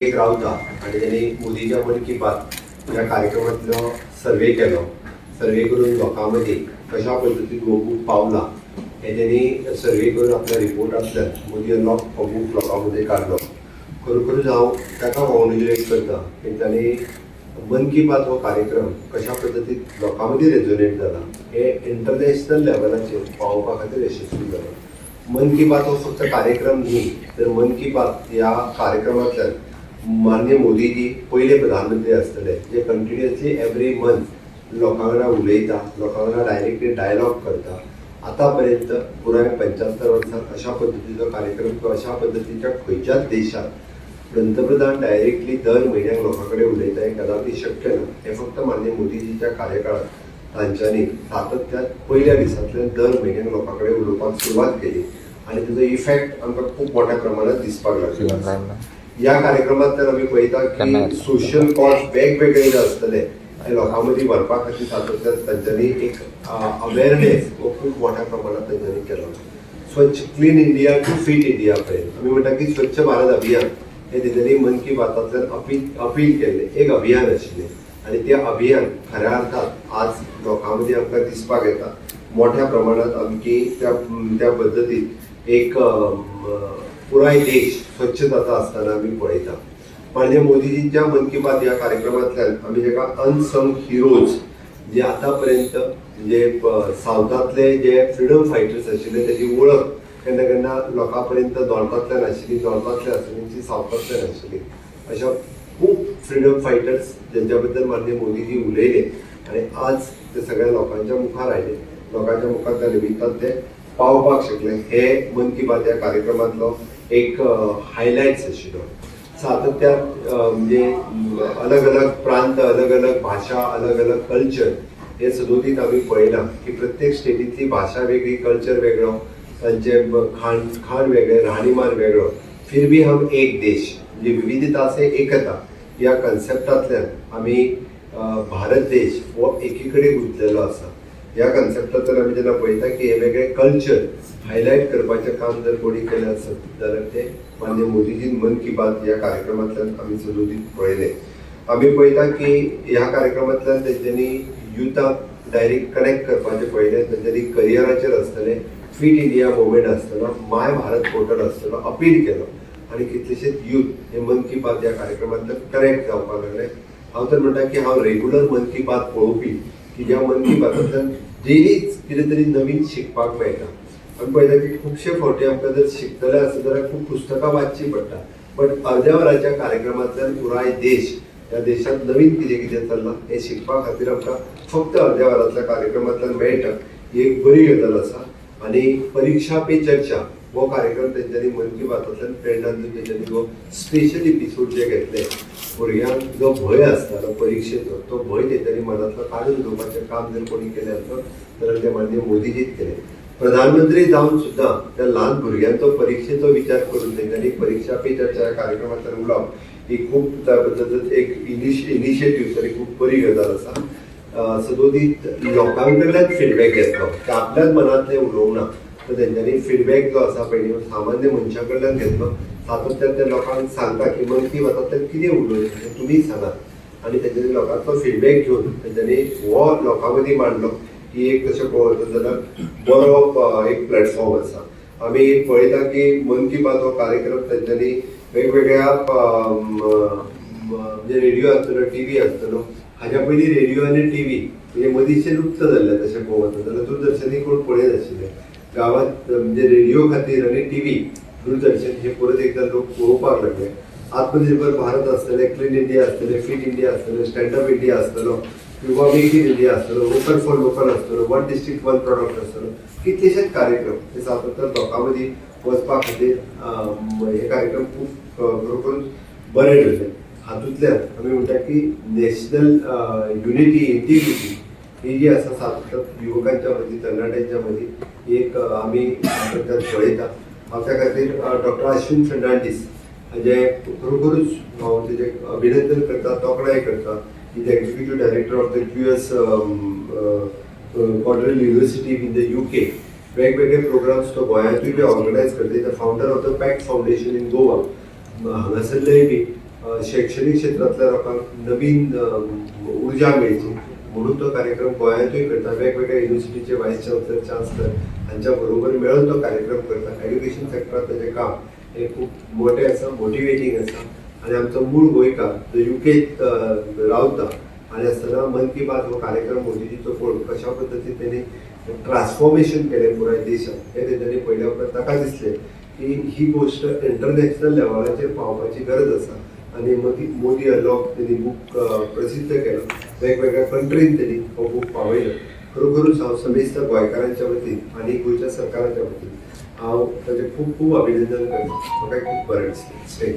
एक रावता आणि त्यांनी मोदीच्या मन की बात या कार्यक्रमातलो सर्वे केलो. सर्वे करून लोकां मदीं कशा पद्दतीन हो बूक पावला हे त्यांनी सर्वे करून आपल्या रिपोर्टांतल्यान मोदी हो बूक लोकां मदीं काडलो. खरोखरूच हांव ताका कॉंग्रेच्युलेट करता की तांणी मन की बात हो कार्यक्रम कशा पद्दतीन लोकां मदीं रेजोनेट जाला हे इंटरनॅशनल लेवलाचेर पावोवपा खातीर यशस्वी जाला. मन की बात हो फक्त कार्यक्रम न्ही, तर मन की बात ह्या कार्यक्रमांतल्यान माननीय मोदीजी पहिले प्रधानमंत्री आसतले जे कंटिन्युअसली एवरी मंथ लोकां वांगडा उलयता, लोकां वांगडा डायरेक्टली डायलॉग करता. आतापर्यंत पुराय 75 वर्सांत अशा पद्दतीचो कार्यक्रम किंवा अशा पद्दतीच्या खंयच्याच देशात पंतप्रधान डायरेक्टली दर म्हयन्याक लोकां कडेन उलयता हे कदापि शक्य ना. हे फक्त माननीय मोदीजीच्या कार्यकाळात तांच्यांनी सातत्यान पयल्या दिसांतल्यान दर म्हयन्याक लोकां कडेन उलोवपाक सुरवात केली आनी ताजो इफेक्ट आमकां खूब मोठ्या प्रमाणात दिसपाक लागलो. या कार्यक्रमात तर आम्ही पळयता की सोशल कॉज वेगवेगळे जे आसतले ते लोकां मदीं व्हरपा खातीर सातत्यान तांच्यांनी एक अवेरनेस हो खूब मोठ्या प्रमाणात तांच्यांनी केलो. स्वच्छ clean India to fit India पर्यंत आमी म्हणटा की स्वच्छ भारत अभियान हे तेंच्यांनी मन की बातांतल्यान अपील केल्लें एक अभियान आशिल्लें आनी तें अभियान खऱ्या अर्थात आज लोकां मदीं आमकां दिसपाक येता. मोठ्या प्रमाणात आमची त्या पद्दतीन एक पुराय देश स्वच्छ जाता आसतना आमी पळयता. माननीय मोदीजींच्या मन की बात ह्या कार्यक्रमांतल्यान आमी जेका अनसंग हिरोज जे आतां पर्यंत जे सावथांतले जे फ्रिडम फायटर्स आशिल्ले तेजी वळख केन्ना केन्ना लोकां पर्यंत नॉर्थांतल्यान आशिल्ली, नॉर्थांतले आशिल्ली सावथांतल्यान आशिल्ली. अशा खूब फ्रिडम फायटर्स जेंच्या बद्दल माननीय मोदीजी उलयले आनी आज ते सगळ्या लोकांच्या मुखार आयले. लोकांच्या मुखार त्या निमित्तान ते पावपाक शकले. हे मन की बात ह्या कार्यक्रमांतलो एक हायलायट्स आशिल्लो. सातत्यान म्हणजे अलग अलग प्रांत, अलग अलग भाशा, अलग अलग कल्चर हे सदोदीत आमी पळयलां की प्रत्येक स्टेटींतली भाशा वेगळी, कल्चर वेगळो, तांचे खाण वेगळें, राहणीमान वेगळो. फिर भी हम एक देश म्हणजे विविधता से एकता ह्या कन्सेप्टांतल्यान आमी भारत देश हो एकी कडेन गुंतलेलो आसा. ह्या कन्सेप्टांतल्यान आमी जेन्ना पळयता की हे वेगळे कल्चर हायलायट करपाचें काम जर कोणी केलें आसत जाल्यार ते माननीय मोदीजीन मन की बात ह्या कार्यक्रमांतल्यान आमी सदोदीत पळयलें. आमी पळयता की ह्या कार्यक्रमांतल्यान तेंच्यांनी युथाक डायरेक्ट कनेक्ट करपाचें पळयलें. तेंच्यांनी करियराचेर आसतलें, फिट इंडिया मुवमेंट आसतलो, माय भारत पोर्टल आसतलो, अपील केलो आनी कितलेशेच यूथ हे मन की बात ह्या कार्यक्रमांतल्यान कनेक्ट जावपाक लागले. हांव तर म्हणटा की हांव रेग्युलर मन की बात पळोवपी की ज्या मन की बातांतल्यान डेलीच कितें तरी नवीन शिकपाक मेळटा. आमी पळयता की खुबशे फावटी आमकां जर शिकतले आसत जाल्यार खूब पुस्तकां वाचची पडटा, बट अर्द्या वराच्या कार्यक्रमांतल्यान पुराय देश ह्या देशांत नवीन कितें कितें चल्लां हें शिकपा खातीर आमकां फक्त अर्द्या वरांतल्या कार्यक्रमांतल्यान मेळटा. ही एक बरी गजाल आसा. आनी परीक्षा पे चर्चा हो कार्यक्रम तेंच्यांनी मन की बातांतल्यान प्रेरणा दिवन तेंच्यांनी हो स्पेशल एपिसोड जे घेतले. भुरग्यांक जो भंय आसतालो परीक्षेचो तो भंय तेंच्यांनी मनांतलो काडून उडोवपाचें काम जर कोणी केलें आसत जाल्यार ते माननीय मोदीजीच केलें. प्रधानमंत्री जावन सुद्दां त्या ल्हान भुरग्यांचो परीक्षेचो विचार करून तेंच्यांनी परीक्षा पे चर्चा ह्या कार्यक्रमांतल्यान उलोवप ही खूब त्या बद्दल एक इनिशिएटीव तरी खूब बरी गजाल आसा. सदोदीत लोकां कडल्यान फीडबॅक घेतलो ते आपल्याच मनांतलें उलोवंक ना, तर तेंच्यांनी फीडबॅक जो आसा पळय सामान्य मनशा कडल्यान घेतलो. तातूंतल्यान ते लोकांक सांगता की मन की बातांतल्यान कितें उलयलें तें तुमी सांगात आनी तेंच्यांनी लोकांचो फीडबॅक घेवन तेंच्यांनी हो लोकां मदीं मांडलो. ही एक तशें पळोवंक जाल्यार बरो एक प्लॅटफॉर्म आसा. आमी पळयता की मन की बात हो कार्यक्रम तेंच्यांनी वेगवेगळ्या म्हणजे रेडिओ आसतलो, टीव्ही आसतलो. हाज्या पयलीं रेडिओ आनी टीव्ही म्हणजे मदींचें लुप्त जाल्लें तशें पळोवंक जाल्यार दूरदर्शनूय कोण पळयत नाशिल्ले. गांवांत म्हणजे रेडिओ खातीर आनी टीव्ही, दूरदर्शन हे परत एकदां लोक पळोवपाक लागले. आत्मनिर्भर भारत आसतलें, क्लीन इंडिया आसतलें, फिट इंडिया आसतलें, स्टँडअप इंडिया आसतलो किंवा मेक इन इंडिया आसतलो, वोकल फॉर लोकल आसतलो, वन डिस्ट्रिक्ट वन प्रॉडक्ट आसतलो. कितलेशेच कार्यक्रम हे सातत्यान लोकां मदीं वचपा खातीर हे कार्यक्रम खूब खरोखरूच बरे ठरले. हातूंतल्यान आमी म्हणटा की नॅशनल युनिटी, इंटिग्रिटी ही जी आसा सातत्यान युवकांच्या मदीं, तरणाट्यांच्या मदीं एक आमी सातत्यान पळयता. हांव त्या खातीर डॉक्टर अश्विन फर्नांडीस जे खरोखरूच हांव तेजें अभिनंदन करता, तोखणाय करता. Is executive director of the QS Cornell university in the UK. वेगवेगळे प्रोग्राम्स तो गोंयांतूय बी ऑर्गनायज करता. The founder of the pact foundation in Goa. हांगासरलेय बी शैक्षणिक क्षेत्रातल्या लोकांक नवीन उर्जा मेळची म्हणून तो कार्यक्रम गोंयांतूय करता. वेगवेगळ्या युनिव्हर्सिटीचे वायस चान्सलर चान्सलर हांच्या बरोबर मेळून तो कार्यक्रम करता. एज्युकेशन सेक्टरात ताजें काम हे खूब मोठें आसा, मोटिवेटींग आसा. आनी आमचो मूळ गोंयकार जो युकेत रावता आनी आसतना मन की बात हो कार्यक्रम मोदीजीचो पळोवन कशा पद्दतीन तेणी ट्रान्सफॉर्मेशन केलें पुराय देशात हे तेंच्यांनी पयल्या उपरांत ताका दिसलें की ही गोष्ट इंटरनॅशनल लेवलाचेर पावपाची गरज आसा. आनी मोदी अनलॉक तेणी बूक प्रसिद्ध केलो. वेगवेगळ्या कंट्रीन तेणी हो बूक पावयलो. खरोखरूच हांव समेस्त गोंयकारांच्या वतीन आनी गोंयच्या सरकाराच्या वतीन हांव ताचें खूब खूब अभिनंदन करता. म्हाका खूब बरें दिसलें.